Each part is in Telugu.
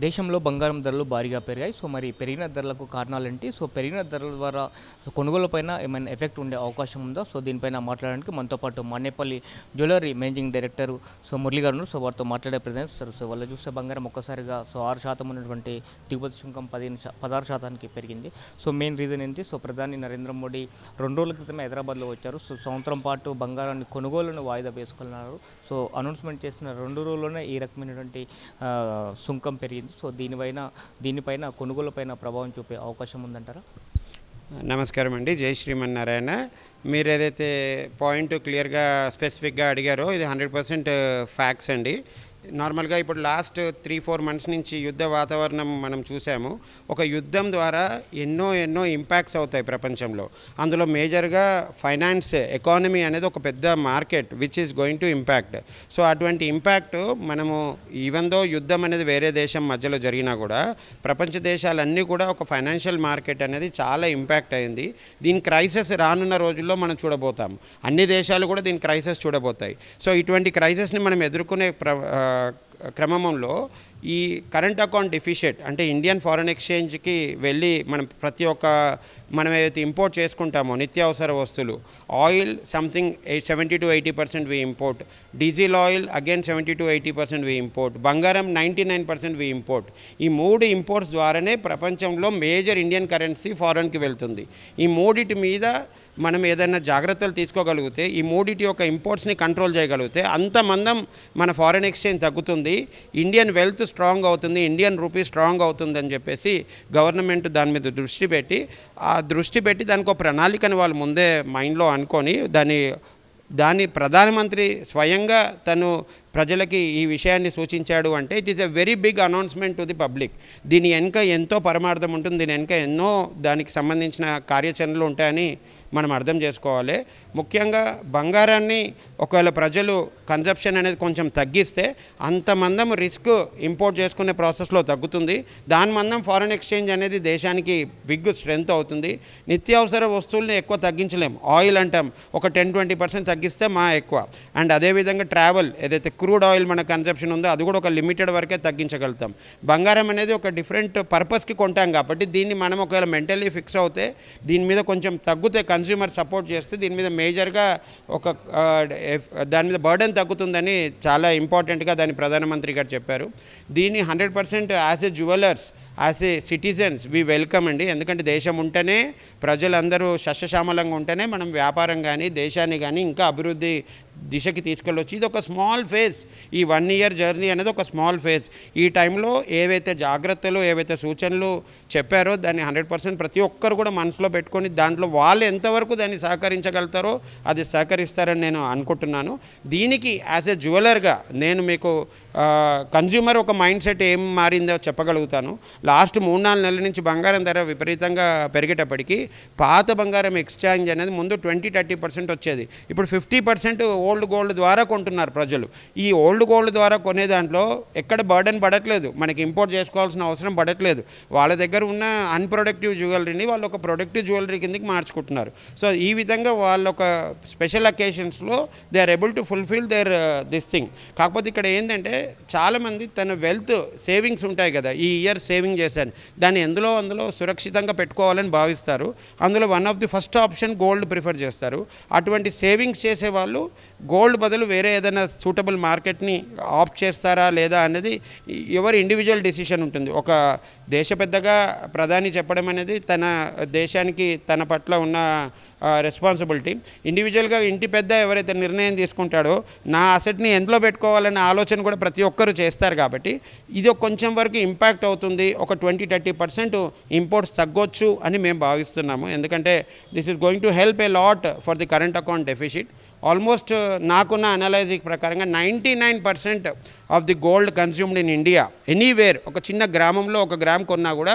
దేశంలో బంగారం ధరలు భారీగా పెరిగాయి. సో మరి పెరిగిన ధరలకు కారణాలేంటి? సో పెరిగిన ధరల ద్వారా కొనుగోలుపైన ఏమైనా ఎఫెక్ట్ ఉండే అవకాశం ఉందా? సో దీనిపైన మాట్లాడడానికి మనతో పాటు Manepalli jewellery managing director Murali గారు. సో వారితో మాట్లాడే ప్రయత్నం చేస్తారు. సో వాళ్ళు చూస్తే బంగారం ఒక్కసారిగా 6% ఉన్నటువంటి దిగుమతి సుంకం 16% పెరిగింది. సో మెయిన్ రీజన్ ఏంటి? సో ప్రధాని నరేంద్ర మోడీ 2 రోజుల క్రితమే హైదరాబాద్లో వచ్చారు. సో సంవత్సరం పాటు బంగారాన్ని కొనుగోలును వాయిదా వేసుకున్నారు. సో అనౌన్స్మెంట్ చేసిన 2 రోజుల్లోనే ఈ రకమైనటువంటి సుంకం పెరిగింది. సో దీనిపైన కొనుగోలుపైన ప్రభావం చూపే అవకాశం ఉందంటారా? నమస్కారం అండి. జై శ్రీమన్నారాయణ. మీరు ఏదైతే పాయింట్ క్లియర్గా స్పెసిఫిక్గా అడిగారో ఇది 100% ఫ్యాక్ట్స్ అండి. నార్మల్గా ఇప్పుడు లాస్ట్ 3-4 మంత్స్ నుంచి యుద్ధ వాతావరణం మనం చూసాము. ఒక యుద్ధం ద్వారా ఎన్నో ఇంపాక్ట్స్ అవుతాయి ప్రపంచంలో. అందులో మేజర్గా ఫైనాన్స్ ఎకానమీ అనేది ఒక పెద్ద market which is going to impact. So అటువంటి ఇంపాక్ట్ మనము ఈవెన్ దో యుద్ధం అనేది వేరే దేశం మధ్యలో జరిగినా కూడా ప్రపంచ దేశాలన్నీ కూడా ఒక ఫైనాన్షియల్ మార్కెట్ అనేది చాలా ఇంపాక్ట్ అయింది. దీని క్రైసిస్ రానున్న రోజుల్లో మనం చూడబోతాం. అన్ని దేశాలు కూడా దీని క్రైసిస్ చూడబోతాయి. సో ఇటువంటి క్రైసిస్ని మనం ఎదుర్కొనే క్రమంలో ఈ కరెంట్ అకౌంట్ డెఫిషిట్ అంటే ఇండియన్ ఫారెన్ ఎక్స్చేంజ్కి వెళ్ళి మనం ఏదైతే ఇంపోర్ట్ చేసుకుంటామో నిత్యావసర వస్తువులు, ఆయిల్ సంథింగ్ 70-80% వి ఇంపోర్ట్, డీజిల్ ఆయిల్ అగైన్ 70-80% వి ఇంపోర్ట్, బంగారం 99% వి ఇంపోర్ట్. ఈ 3 ఇంపోర్ట్స్ ద్వారానే ప్రపంచంలో మేజర్ ఇండియన్ కరెన్సీ ఫారెన్కి వెళ్తుంది. ఈ మూడిటి మీద మనం ఏదైనా జాగ్రత్తలు తీసుకోగలిగితే, ఈ మూడిటి యొక్క ఇంపోర్ట్స్ని కంట్రోల్ చేయగలిగితే అంతమందం మన ఫారెన్ ఎక్స్చేంజ్ తగ్గుతుంది, ఇండియన్ వెల్త్ స్ట్రాంగ్ అవుతుంది, ఇండియన్ రూపీ స్ట్రాంగ్ అవుతుంది అని చెప్పేసి గవర్నమెంట్ దాని మీద దృష్టి పెట్టి దానికి ఒక ప్రణాళికని వాళ్ళు ముందే మైండ్లో అనుకొని దాని ప్రధానమంత్రి స్వయంగా తను ప్రజలకి ఈ విషయాన్ని సూచించాడు అంటే it is a very big announcement to the public. దీని వెనుక ఎంతో పరమార్థం ఉంటుంది, దీని వెనుక ఎన్నో దానికి సంబంధించిన కార్యాచరణలు ఉంటాయని మనం అర్థం చేసుకోవాలి. ముఖ్యంగా బంగారాన్ని ఒకవేళ ప్రజలు కన్జప్షన్ అనేది కొంచెం తగ్గిస్తే అంతమందం రిస్క్ ఇంపోర్ట్ చేసుకునే ప్రాసెస్లో తగ్గుతుంది. దాని మందం ఫారెన్ ఎక్స్చేంజ్ అనేది దేశానికి బిగ్ స్ట్రెంగ్త్ అవుతుంది. నిత్యావసర వస్తువుల్ని ఎక్కువ తగ్గించలేము. ఆయిల్ అంటాం ఒక 10-20% తగ్గిస్తే ఎక్కువ. అండ్ అదేవిధంగా ట్రావెల్ ఏదైతే క్రూడ్ ఆయిల్ మన కన్జప్షన్ ఉందో అది కూడా ఒక లిమిటెడ్ వరకే తగ్గించగలుగుతాం. బంగారం అనేది ఒక డిఫరెంట్ పర్పస్కి కొంటాం కాబట్టి దీన్ని మనం ఒకవేళ మెంటల్లీ ఫిక్స్ అవుతే దీని మీద కొంచెం తగ్గితే కన్స్యూమర్ సపోర్ట్ చేస్తే దీని మీద మేజర్గా దాని మీద బర్డెన్ తగ్గుతుందని చాలా ఇంపార్టెంట్గా దాన్ని ప్రధానమంత్రి గారు చెప్పారు. దీన్ని 100% as a jewellers as a citizens we welcome అండి. ఎందుకంటే దేశం ఉంటేనే ప్రజలందరూ సస్యశ్యామలంగా ఉంటేనే మనం వ్యాపారం కానీ దేశాన్ని కానీ ఇంకా అభివృద్ధి దిశకి తీసుకెళ్ళొచ్చు. ఇది ఒక స్మాల్ ఫేజ్. ఈ 1 year జర్నీ అనేది ఒక స్మాల్ ఫేజ్. ఈ టైంలో ఏవైతే జాగ్రత్తలు ఏవైతే సూచనలు చెప్పారో దాన్ని 100% ప్రతి ఒక్కరు కూడా మనసులో పెట్టుకొని దాంట్లో వాళ్ళు ఎంతవరకు దాన్ని సహకరించగలుగుతారో అది సహకరిస్తారని నేను అనుకుంటున్నాను. దీనికి యాజ్ ఎ జ్యువెలర్గా నేను మీకు కన్జ్యూమర్ ఒక మైండ్ సెట్ ఏం మారిందో చెప్పగలుగుతాను. లాస్ట్ 3-4 నెలల నుంచి బంగారం ధర విపరీతంగా పెరిగేటప్పటికీ పాత బంగారం ఎక్స్చేంజ్ అనేది ముందు 20-30% వచ్చేది. ఇప్పుడు 50% ఓల్డ్ గోల్డ్ ద్వారా కొంటున్నారు ప్రజలు. ఈ ఓల్డ్ గోల్డ్ ద్వారా కొనే దాంట్లో ఎక్కడ బర్డెన్ పడట్లేదు, మనకి ఇంపోర్ట్ చేసుకోవాల్సిన అవసరం పడట్లేదు. వాళ్ళ దగ్గర ఉన్న అన్ప్రొడక్టివ్ జ్యువెలరీని వాళ్ళు ఒక ప్రొడక్టివ్ జ్యువెలరీ కిందకి మార్చుకుంటున్నారు. సో ఈ విధంగా వాళ్ళ ఒక స్పెషల్ అకేషన్స్లో they are able to fulfil their this thing. కాకపోతే ఇక్కడ ఏంటంటే చాలామంది తన వెల్త్ సేవింగ్స్ ఉంటాయి కదా, ఈ ఇయర్ సేవింగ్ చేశాను దాన్ని అందులో సురక్షితంగా పెట్టుకోవాలని భావిస్తారు. అందులో one of the first option gold prefer చేస్తారు. అటువంటి సేవింగ్స్ చేసేవాళ్ళు గోల్డ్ బదులు వేరే ఏదైనా సూటబుల్ మార్కెట్ని ఆప్ట్ చేస్తారా లేదా అనేది ఎవరి ఇండివిజువల్ డెసిషన్ ఉంటుంది. ఒక దేశ పెద్దగా ప్రధాని చెప్పడం అనేది తన దేశానికి తన పట్ల ఉన్న రెస్పాన్సిబిలిటీ. ఇండివిజువల్గా ఇంటి పెద్ద ఎవరైతే నిర్ణయం తీసుకుంటాడో నా అసెట్ని ఎందులో పెట్టుకోవాలనే ఆలోచన కూడా ప్రతి ఒక్కరు చేస్తారు. కాబట్టి ఇది కొంచెం వరకు ఇంపాక్ట్ అవుతుంది. ఒక 20-30% ఇంపోర్ట్స్ తగ్గొచ్చు అని మేము భావిస్తున్నాము. ఎందుకంటే this is going to help a lot for the current account deficit. Almost నాకున్న అనాలైజింగ్ ప్రకారంగా 99% of the gold consumed in India anywhere, ఒక చిన్న గ్రామంలో 1 గ్రామ్ కొన్నా కూడా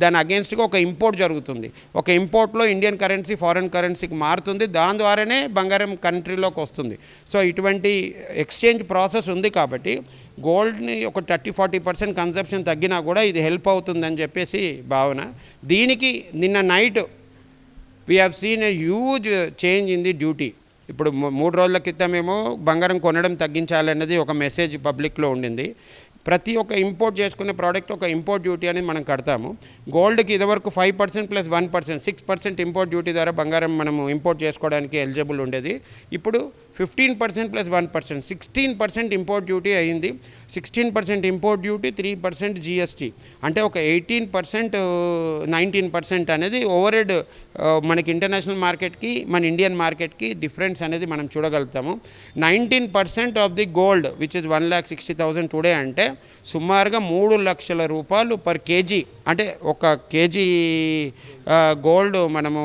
దాని అగేన్స్ట్గా ఒక ఇంపోర్ట్ జరుగుతుంది. ఒక ఇంపోర్ట్లో ఇండియన్ కరెన్సీ ఫారెన్ కరెన్సీకి మారుతుంది. దాని ద్వారానే బంగారం కంట్రీలోకి వస్తుంది. సో ఇటువంటి ఎక్స్చేంజ్ ప్రాసెస్ ఉంది కాబట్టి గోల్డ్ని ఒక 30-40% కన్సంప్షన్ తగ్గినా కూడా ఇది హెల్ప్ అవుతుందని చెప్పేసి భావన. దీనికి నిన్న night we have seen a huge change in the duty. ఇప్పుడు 3 రోజుల క్రితమేమో బంగారం కొనడం తగ్గించాలన్నది ఒక మెసేజ్ పబ్లిక్లో ఉండింది. ప్రతి ఒక్క ఇంపోర్ట్ చేసుకునే ప్రోడక్ట్ ఒక ఇంపోర్ట్ డ్యూటీ అనేది మనం కడతాము. గోల్డ్కి ఇదివరకు 5% ప్లస్ 1%, 6% ఇంపోర్ట్ డ్యూటీ ద్వారా బంగారం మనము ఇంపోర్ట్ చేసుకోవడానికి ఎలిజిబుల్ ఉండేది. ఇప్పుడు 15% ప్లస్ 1%, 16% ఇంపోర్ట్ డ్యూటీ అయ్యింది. 16% ఇంపోర్ట్ డ్యూటీ, 3% జిఎస్టీ, అంటే ఒక 18%, 19% అనేది ఓవర్ హెడ్ మనకి ఇంటర్నేషనల్ మార్కెట్కి మన ఇండియన్ మార్కెట్కి డిఫరెన్స్ అనేది మనం చూడగలుగుతాము. 19% of the gold which is 1,60,000 today అంటే సుమారుగా 3 లక్షల రూపాయలు పర్ కేజీ, అంటే ఒక కేజీ గోల్డ్ మనము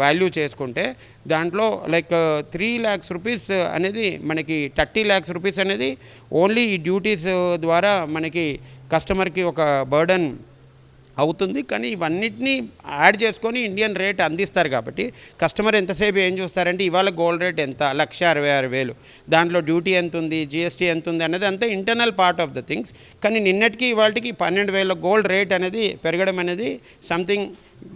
వాల్యూ చేసుకుంటే దాంట్లో లైక్ 3 lakhs రూపీస్ అనేది మనకి 30 lakhs రూపీస్ అనేది ఓన్లీ ఈ డ్యూటీస్ ద్వారా మనకి కస్టమర్కి ఒక బర్డన్ అవుతుంది. కానీ ఇవన్నిటినీ యాడ్ చేసుకొని ఇండియన్ రేట్ అందిస్తారు కాబట్టి కస్టమర్ ఎంతసేపు ఏం చూస్తారంటే ఇవాళ గోల్డ్ రేట్ ఎంత, 1,66,000, దాంట్లో డ్యూటీ ఎంత ఉంది, జిఎస్టీ ఎంత ఉంది అనేది అంతా internal part of the things. కానీ నిన్నటికి ఇవాళకి 12,000 గోల్డ్ రేట్ అనేది పెరగడం అనేది something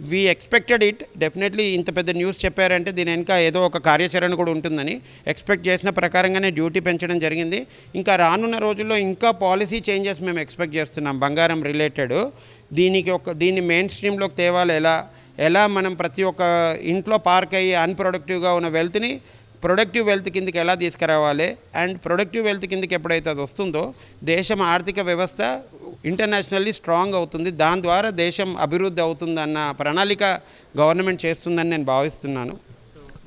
we expected it. Definitely ఇంత పెద్ద న్యూస్ చెప్పారంటే దీని వెనుక ఏదో ఒక కార్యాచరణ కూడా ఉంటుందని ఎక్స్పెక్ట్ చేసిన ప్రకారంగానే డ్యూటీ పెంచడం జరిగింది. ఇంకా రానున్న రోజుల్లో ఇంకా పాలసీ చేంజెస్ మేము ఎక్స్పెక్ట్ చేస్తున్నాం బంగారం రిలేటెడ్. దీన్ని మెయిన్ స్ట్రీమ్లోకి తేవాలి, ఎలా మనం ప్రతి ఒక్క ఇంట్లో పార్క్ అయ్యి అన్ప్రొడక్టివ్గా ఉన్న వెల్త్ని ప్రొడక్టివ్ వెల్త్ కిందకి ఎలా తీసుకురావాలి, అండ్ ప్రొడక్టివ్ వెల్త్ కిందకి ఎప్పుడైతే అది వస్తుందో దేశం ఆర్థిక వ్యవస్థ ఇంటర్నేషనల్లీ స్ట్రాంగ్ అవుతుంది, దాని ద్వారా దేశం అభివృద్ధి అవుతుందన్న ప్రణాళిక గవర్నమెంట్ చేస్తుందని నేను భావిస్తున్నాను.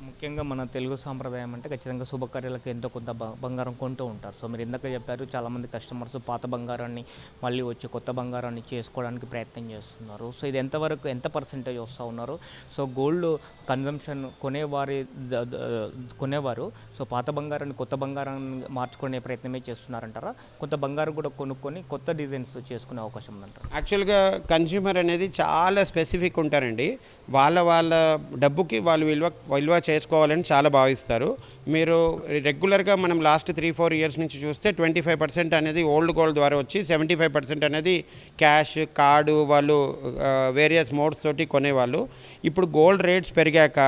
ముఖ్యంగా మన తెలుగు సాంప్రదాయం అంటే ఖచ్చితంగా శుభకార్యాలకు ఎంతో కొంత బంగారం కొంటూ ఉంటారు. సో మీరు ఇందాక చెప్పారు చాలామంది కస్టమర్స్ పాత బంగారాన్ని మళ్ళీ వచ్చి కొత్త బంగారాన్ని చేసుకోవడానికి ప్రయత్నం చేస్తున్నారు. సో ఇది ఎంతవరకు ఎంత పర్సెంటేజ్ వస్తూ ఉన్నారు? సో గోల్డ్ కన్జంప్షన్ కొనేవారు సో పాత బంగారాన్ని కొత్త బంగారాన్ని మార్చుకునే ప్రయత్నమే చేస్తున్నారంటారా? కొంత బంగారం కూడా కొనుక్కొని కొత్త డిజైన్స్ చేసుకునే అవకాశం ఉందంటారు? యాక్చువల్గా కన్స్యూమర్ అనేది చాలా స్పెసిఫిక్ ఉంటారండి. వాళ్ళ డబ్బుకి వాళ్ళు విలువ చేసుకోవాలని చాలా భావిస్తారు. మీరు రెగ్యులర్గా మనం లాస్ట్ 3-4 years నుంచి చూస్తే 25% అనేది ఓల్డ్ గోల్డ్ ద్వారా వచ్చి 75% అనేది క్యాష్, కార్డు, వాళ్ళు వేరియస్ మోడ్స్ తోటి కొనేవాళ్ళు. ఇప్పుడు గోల్డ్ రేట్స్ పెరిగాక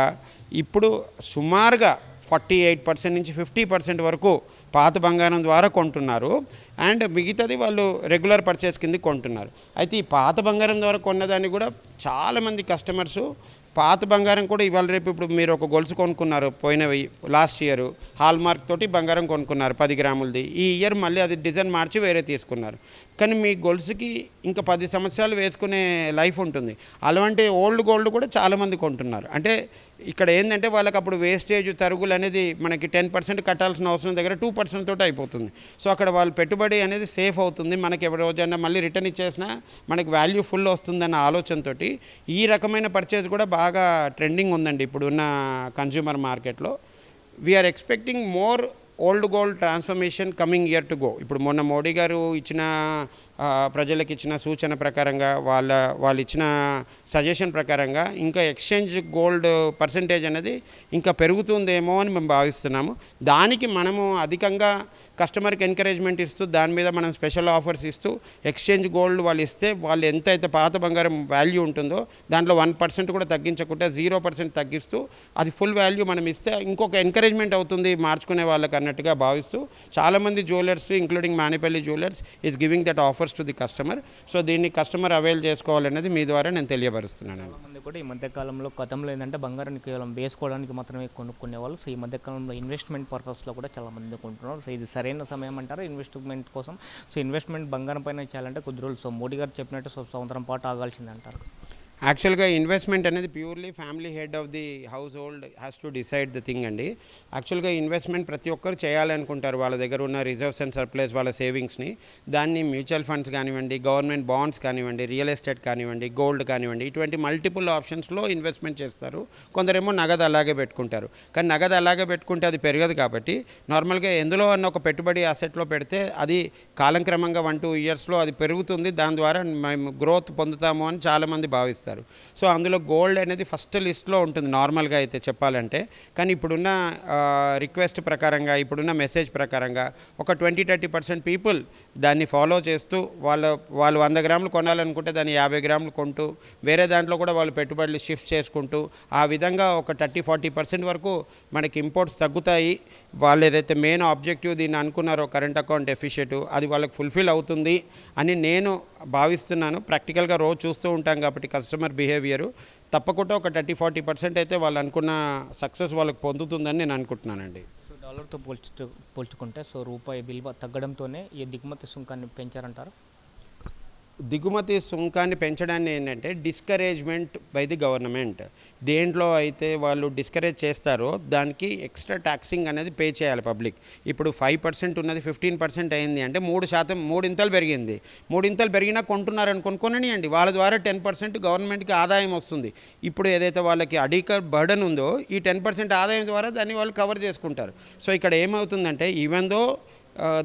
ఇప్పుడు సుమారుగా 48% నుంచి 50% వరకు పాత బంగారం ద్వారా కొంటున్నారు, అండ్ మిగతాది వాళ్ళు రెగ్యులర్ పర్చేస్ కింద కొంటున్నారు. అయితే ఈ పాత బంగారం ద్వారా కొన్నదాన్ని కూడా చాలామంది కస్టమర్సు పాత బంగారం కూడా ఇవాళ రేపు ఇప్పుడు మీరు ఒక గొలుసు కొనుక్కున్నారు పోయినవి లాస్ట్ ఇయర్ హాల్ మార్క్ తోటి బంగారం కొనుక్కున్నారు 10 గ్రాములది, ఈ ఇయర్ మళ్ళీ అది డిజైన్ మార్చి వేరే తీసుకున్నారు. కానీ మీ గొలుసుకి ఇంకా 10 సంవత్సరాలు వేసుకునే లైఫ్ ఉంటుంది. అలాంటి ఓల్డ్ గోల్డ్ కూడా చాలామంది కొంటున్నారు. అంటే ఇక్కడ ఏంటంటే వాళ్ళకి అప్పుడు వేస్టేజ్ తరుగులు అనేది మనకి 10% కట్టాల్సిన అవసరం దగ్గర 2% తోటి అయిపోతుంది. సో అక్కడ వాళ్ళ పెట్టుబడి అనేది సేఫ్ అవుతుంది. మనకి ఎవరి రోజైనా మళ్ళీ రిటర్న్ ఇచ్చేసినా మనకి వాల్యూ ఫుల్ వస్తుందన్న ఆలోచనతోటి ఈ రకమైన పర్చేజ్ కూడా బాగా ట్రెండింగ్ ఉందండి ఇప్పుడున్న కన్స్యూమర్ మార్కెట్లో. We're expecting more old gold transformation coming year to go. ఇప్పుడు మొన్న మోడీ గారు ఇచ్చిన ప్రజలకు ఇచ్చిన సూచన ప్రకారంగా వాళ్ళు ఇచ్చిన సజెషన్ ప్రకారంగా ఇంకా ఎక్స్చేంజ్ గోల్డ్ పర్సంటేజ్ అనేది ఇంకా పెరుగుతుందేమో అని మేము భావిస్తున్నాము. దానికి మనము అధికంగా కస్టమర్కి ఎంకరేజ్మెంట్ ఇస్తూ దాని మీద మనం స్పెషల్ ఆఫర్స్ ఇస్తూ ఎక్స్చేంజ్ గోల్డ్ వాళ్ళు ఇస్తే వాళ్ళు ఎంతైతే పాత బంగారం వాల్యూ ఉంటుందో దాంట్లో 1% కూడా తగ్గించకుండా 0% తగ్గిస్తూ అది ఫుల్ వాల్యూ మనం ఇస్తే ఇంకొక ఎంకరేజ్మెంట్ అవుతుంది మార్చుకునే వాళ్ళకి అన్నట్టుగా భావిస్తూ చాలామంది jewellers including Manepalli jewellers is giving that offers to the customer. So దీన్ని కస్టమర్ అవైల్ చేసుకోవాలనేది మీ ద్వారా నేను తెలియపరుస్తున్నాను. చాలామంది కూడా ఈ మధ్యకాలంలో గతంలో ఏంటంటే బంగారాన్ని కేవలం వేసుకోవడానికి మాత్రమే కొనుక్కునేవాళ్ళు. సో ఈ మధ్యకాలంలో ఇన్వెస్ట్మెంట్ పర్పస్లో కూడా చాలామంది కొంటున్నారు. సో ఇది సరైన సమయం అంటారా ఇన్వెస్ట్మెంట్ కోసం? సో ఇన్వెస్ట్మెంట్ బంగారం పైన చేయాలంటే కొద్ది రోజులు సో మోడీ గారు చెప్పినట్టు సంవత్సరం పాటు ఆగాల్సింది అంటారు. యాక్చువల్గా ఇన్వెస్ట్మెంట్ అనేది purely family head of the house hold has to decide the thing అండి. యాక్చువల్గా ఇన్వెస్ట్మెంట్ ప్రతి ఒక్కరు చేయాలనుకుంటారు. వాళ్ళ దగ్గర ఉన్న రిజర్వ్స్ అండ్ సర్ప్లస్ వాళ్ళ సేవింగ్స్ని దాన్ని మ్యూచువల్ ఫండ్స్ కానివ్వండి, గవర్నమెంట్ బాండ్స్ కానివ్వండి, రియల్ ఎస్టేట్ కానివ్వండి, గోల్డ్ కానివ్వండి, ఇటువంటి మల్టిపుల్ ఆప్షన్స్లో ఇన్వెస్ట్మెంట్ చేస్తారు. కొందరేమో నగదు అలాగే పెట్టుకుంటారు. కానీ నగదు అలాగే పెట్టుకుంటే అది పెరగదు కాబట్టి నార్మల్గా ఎందులో అన్న ఒక పెట్టుబడి అసెట్లో పెడితే అది కాలంక్రమంగా 1-2 yearsలో అది పెరుగుతుంది. దాని ద్వారా మేము గ్రోత్ పొందుతాము అని చాలామంది భావిస్తారు. చేస్తారు. సో అందులో గోల్డ్ అనేది ఫస్ట్ లిస్ట్లో ఉంటుంది నార్మల్గా అయితే చెప్పాలంటే. కానీ ఇప్పుడున్న రిక్వెస్ట్ ప్రకారంగా, ఇప్పుడున్న మెసేజ్ ప్రకారంగా ఒక 20-30% పీపుల్ దాన్ని ఫాలో చేస్తూ వాళ్ళు 100 గ్రాములు కొనాలనుకుంటే దాన్ని 50 గ్రాములు కొంటూ వేరే దాంట్లో కూడా వాళ్ళు పెట్టుబడులు షిఫ్ట్ చేసుకుంటూ ఆ విధంగా ఒక 30-40% వరకు మనకి ఇంపోర్ట్స్ తగ్గుతాయి. వాళ్ళు ఏదైతే మెయిన్ ఆబ్జెక్టివ్ దీన్ని అనుకున్నారో కరెంట్ అకౌంట్ డెఫిషియట్ అది వాళ్ళకి ఫుల్ఫిల్ అవుతుంది అని నేను భావిస్తున్నాను. ప్రాక్టికల్గా రోజు చూస్తూ ఉంటాం కాబట్టి కస్టమర్ బిహేవియరు తప్పకుండా ఒక 30-40% అయితే వాళ్ళు అనుకున్న సక్సెస్ వాళ్ళకి పొందుతుందని నేను అనుకుంటున్నానండి. సో డాలర్తో పోల్చుకుంటే సో రూపాయి విలువ తగ్గడంతోనే ఈ దిగుమతి సుంకాన్ని పెంచారంటారు. దిగుమతి సుంకాన్ని పెంచడాన్ని ఏంటంటే డిస్కరేజ్మెంట్ బై ది గవర్నమెంట్. దేంట్లో అయితే వాళ్ళు డిస్కరేజ్ చేస్తారో దానికి ఎక్స్ట్రా ట్యాక్సింగ్ అనేది పే చేయాలి పబ్లిక్. ఇప్పుడు 5% ఉన్నది 15% అయింది అంటే 3%, 3 ఇంతలు పెరిగింది. 3 ఇంతలు పెరిగినా కొంటున్నారని కొననియండి, వాళ్ళ ద్వారా 10% గవర్నమెంట్కి ఆదాయం వస్తుంది. ఇప్పుడు ఏదైతే వాళ్ళకి అడిక బర్డన్ ఉందో ఈ 10% ఆదాయం ద్వారా దాన్ని వాళ్ళు కవర్ చేసుకుంటారు. సో ఇక్కడ ఏమవుతుందంటే even though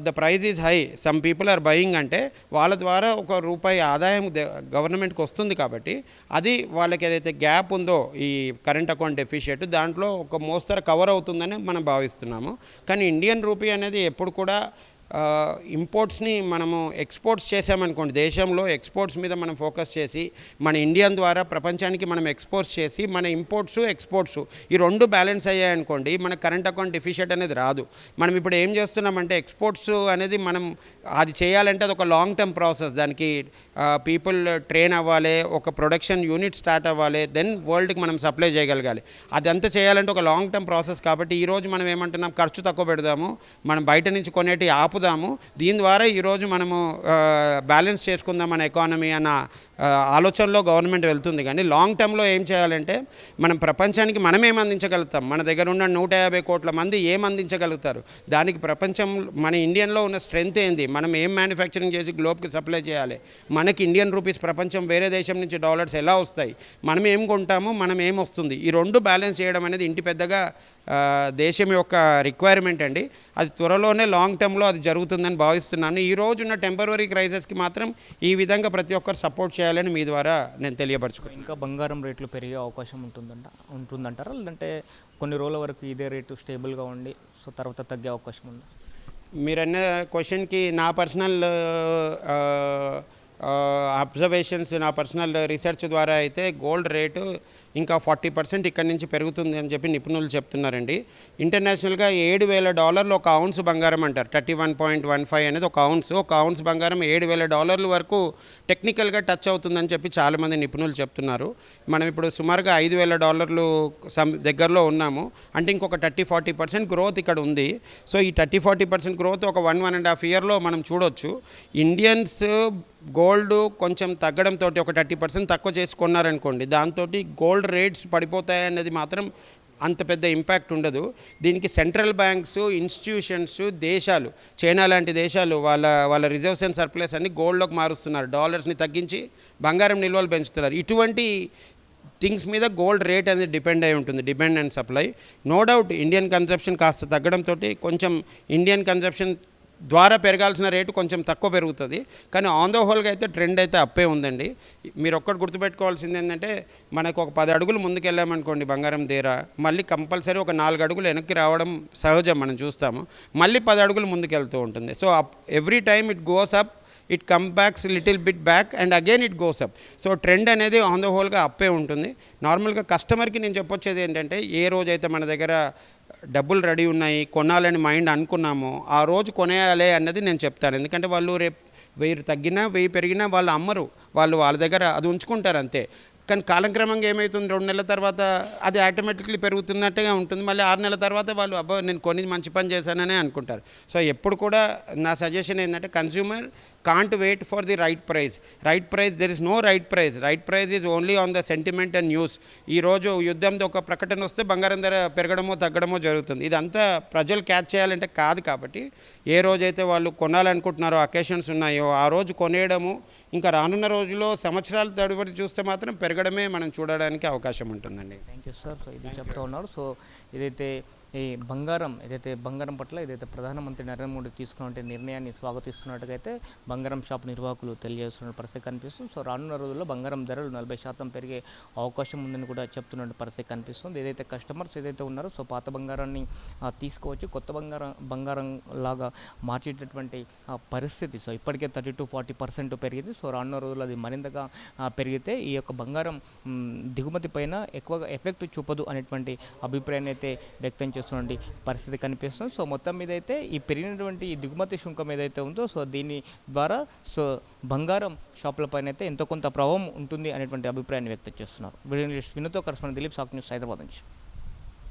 the price is high, some people are buying అంటే వాళ్ళ ద్వారా ₹1 ఆదాయం గవర్నమెంట్కి వస్తుంది. కాబట్టి అది వాళ్ళకి ఏదైతే గ్యాప్ ఉందో ఈ కరెంట్ అకౌంట్ డెఫిషియట్ దాంట్లో ఒక మోస్తరు కవర్ అవుతుందని మనం భావిస్తున్నాము. కానీ ఇండియన్ రూపీ అనేది ఎప్పుడు కూడా ఇంపోర్ట్స్ని మనము ఎక్స్పోర్ట్స్ చేసామనుకోండి, దేశంలో ఎక్స్పోర్ట్స్ మీద మనం ఫోకస్ చేసి మన ఇండియన్ ద్వారా ప్రపంచానికి మనం ఎక్స్పోర్ట్స్ చేసి మన ఇంపోర్ట్స్ ఎక్స్పోర్ట్స్ ఈ రెండు బ్యాలెన్స్ అయ్యాయనుకోండి మన కరెంట్ అకౌంట్ డెఫిషియట్ అనేది రాదు. మనం ఇప్పుడు ఏం చేస్తున్నామంటే ఎక్స్పోర్ట్స్ అనేది మనం అది చేయాలంటే అది ఒక లాంగ్ టర్మ్ ప్రాసెస్. దానికి పీపుల్ ట్రైన్ అవ్వాలి, ఒక ప్రొడక్షన్ యూనిట్ స్టార్ట్ అవ్వాలి, దెన్ వరల్డ్కి మనం సప్లై చేయగలగాలి. అదంతా చేయాలంటే ఒక లాంగ్ టర్మ్ ప్రాసెస్. కాబట్టి ఈరోజు మనం ఏమంటున్నాం, ఖర్చు తక్కువ పెడదాము, మనం బయట నుంచి కొనేటి ఆపుదాము, దీని ద్వారా ఈరోజు మనము బ్యాలెన్స్ చేసుకుందాం మన ఎకానమీ అన్న ఆలోచనలో గవర్నమెంట్ వెళ్తుంది. కానీ లాంగ్ టర్మ్లో ఏం చేయాలంటే మనం ప్రపంచానికి మనం ఏం అందించగలుగుతాం, మన దగ్గర ఉన్న 150 కోట్ల మంది ఏం అందించగలుగుతారు, దానికి ప్రపంచం మన ఇండియన్లో ఉన్న స్ట్రెంగ్త్ ఏంది, మనం ఏం మ్యానుఫ్యాక్చరింగ్ చేసి గ్లోబ్కి సప్లై చేయాలి, మనకి ఇండియన్ రూపీస్ ప్రపంచం వేరే దేశం నుంచి డాలర్స్ ఎలా వస్తాయి, మనం ఏం కొంటాము, మనం ఏం వస్తుంది, ఈ రెండు బ్యాలెన్స్ చేయడం అనేది ఇంటి పెద్దగా దేశం యొక్క రిక్వైర్మెంట్ అండి. అది త్వరలోనే లాంగ్ టర్మ్లో అది జరుగుతుందని భావిస్తున్నాను. ఈ రోజున్న టెంపరరీ క్రైసిస్కి మాత్రం ఈ విధంగా ప్రతి ఒక్కరు సపోర్ట్ చేయాలని మీ ద్వారా నేను తెలియపరచుకున్నాను. ఇంకా బంగారం రేట్లు పెరిగే అవకాశం ఉంటుందంటారా, లేదంటే కొన్ని రోజుల వరకు ఇదే రేటు స్టేబుల్గా ఉండి సో తర్వాత తగ్గే అవకాశం ఉందా? మీరన్న క్వశ్చన్కి నా పర్సనల్ అబ్జర్వేషన్స్, నా పర్సనల్ రీసెర్చ్ ద్వారా అయితే గోల్డ్ రేటు ఇంకా 40% ఇక్కడి నుంచి పెరుగుతుంది అని చెప్పి నిపుణులు చెప్తున్నారండి. ఇంటర్నేషనల్గా $7,000 ఒక ఔన్స్ బంగారం అంటారు. 31.15 అనేది ఒక ఔన్స్ బంగారం $7,000 వరకు టెక్నికల్గా టచ్ అవుతుందని చెప్పి చాలామంది నిపుణులు చెప్తున్నారు. మనం ఇప్పుడు సుమారుగా $5,000 దగ్గరలో ఉన్నాము. అంటే ఇంకొక 30-40% గ్రోత్ ఇక్కడ ఉంది. సో ఈ 30-40% గ్రోత్ ఒక 1.5 ఇయర్లో మనం చూడొచ్చు. ఇండియన్స్ గోల్డ్ కొంచెం తగ్గడంతో ఒక 30% తక్కువ చేసి కొన్నారనుకోండి, దాంతో గోల్డ్ రేట్స్ పడిపోతాయన్నది మాత్రం అంత పెద్ద ఇంపాక్ట్ ఉండదు. దీనికి సెంట్రల్ బ్యాంక్స్, ఇన్స్టిట్యూషన్స్, దేశాలు, చైనా లాంటి దేశాలు వాళ్ళ రిజర్వ్స్ అండ్ సర్ప్లస్ అన్ని గోల్డ్లోకి మారుస్తున్నారు, డాలర్స్ని తగ్గించి బంగారం నిల్వలు పెంచుతున్నారు. ఇటువంటి థింగ్స్ మీద గోల్డ్ రేట్ అనేది డిపెండ్ అయి ఉంటుంది, demand and supply. No doubt Indian consumption కాస్త తగ్గడంతో కొంచెం ఇండియన్ కన్సంప్షన్ ద్వారా పెరగాల్సిన రేటు కొంచెం తక్కువ పెరుగుతుంది. కానీ ఆన్ ద హోల్గా అయితే ట్రెండ్ అయితే అప్పే ఉందండి. మీరు ఒక్కటి గుర్తుపెట్టుకోవాల్సింది ఏంటంటే మనకు ఒక 10 అడుగులు ముందుకు వెళ్ళామనుకోండి బంగారం ధర, మళ్ళీ కంపల్సరీ ఒక 4 అడుగులు వెనక్కి రావడం సహజం, మనం చూస్తాము. మళ్ళీ 10 అడుగులు ముందుకు వెళ్తూ ఉంటుంది. So every time it goes up, it come backs little bit back and again it goes up. So trend అనేది ఆన్ ద హోల్గా అప్పే ఉంటుంది. నార్మల్గా కస్టమర్కి నేను చెప్పొచ్చేది ఏంటంటే, ఏ రోజైతే మన దగ్గర డబ్బులు రెడీ ఉన్నాయి, కొనాలని మైండ్ అనుకున్నామో ఆ రోజు కొనేయాలి అన్నది నేను చెప్తాను. ఎందుకంటే వాళ్ళు రేపు 1000 తగ్గినా 1000 పెరిగినా వాళ్ళు అమ్మరు, వాళ్ళ దగ్గర అది ఉంచుకుంటారు అంతే. కానీ కాలక్రమంగా ఏమవుతుంది, 2 నెలల తర్వాత అది ఆటోమేటిక్లీ పెరుగుతున్నట్టుగా ఉంటుంది. మళ్ళీ 6 నెలల తర్వాత వాళ్ళు అబ్బో నేను కొని మంచి పని చేశాననే అనుకుంటారు. సో ఎప్పుడు కూడా నా సజెషన్ ఏంటంటే, consumer can't wait for the right price. There is no right price. Right price is only on the sentiment and news. ఈ రోజు యుద్ధంతో ఒక ప్రకటన వస్తే బంగారం ధర పెరగడమో తగ్గడమో జరుగుతుంది. ఇదంతా ప్రజలు క్యాచ్ చేయాలంటే కాదు. కాబట్టి ఏ రోజైతే వాళ్ళు కొనాలనుకుంటున్నారో, అకేషన్స్ ఉన్నాయో ఆ రోజు కొనేయడము, ఇంకా రానున్న రోజుల్లో సంవత్సరాల తడబడి చూస్తే మాత్రం పెరగడమే మనం చూడడానికి అవకాశం ఉంటుందండి. Thank you sir. సో ఇది చెప్తూ ఉన్నారు. సో ఇదైతే ఈ బంగారం పట్ల ఏదైతే ప్రధానమంత్రి నరేంద్ర మోడీ తీసుకున్న నిర్ణయాన్ని స్వాగతిస్తున్నట్టుగా అయితే బంగారం షాప్ నిర్వాహకులు తెలియజేస్తున్న పరిస్థితి కనిపిస్తుంది. సో రానున్న రోజుల్లో బంగారం ధరలు 40% పెరిగే అవకాశం ఉందని కూడా చెప్తున్న పరిస్థితి కనిపిస్తుంది. ఏదైతే కస్టమర్స్ ఏదైతే ఉన్నారో సో పాత బంగారాన్ని తీసుకోవచ్చు, కొత్త బంగారం లాగా మార్చేటటువంటి పరిస్థితి. సో ఇప్పటికే 30-40% పెరిగింది. సో రానున్న రోజుల్లో అది మరింతగా పెరిగితే ఈ యొక్క బంగారం దిగుమతి పైన ఎక్కువగా ఎఫెక్ట్ చూపదు అనేటువంటి అభిప్రాయాన్ని అయితే వ్యక్తం చేస్తున్న పరిస్థితి కనిపిస్తుంది. సో మొత్తం మీద అయితే ఈ పెరిగినటువంటి ఈ దిగుమతి శుంకం ఏదైతే ఉందో సో దీని ద్వారా సో బంగారం షాపుల పైన అయితే ఎంతో కొంత ప్రభావం ఉంటుంది అనేటువంటి అభిప్రాయాన్ని వ్యక్తం చేస్తున్నారు. వినోతో కరెస్పాండెంట్ దిలీప్, సాక్ న్యూస్, హైదరాబాద్ నుంచి.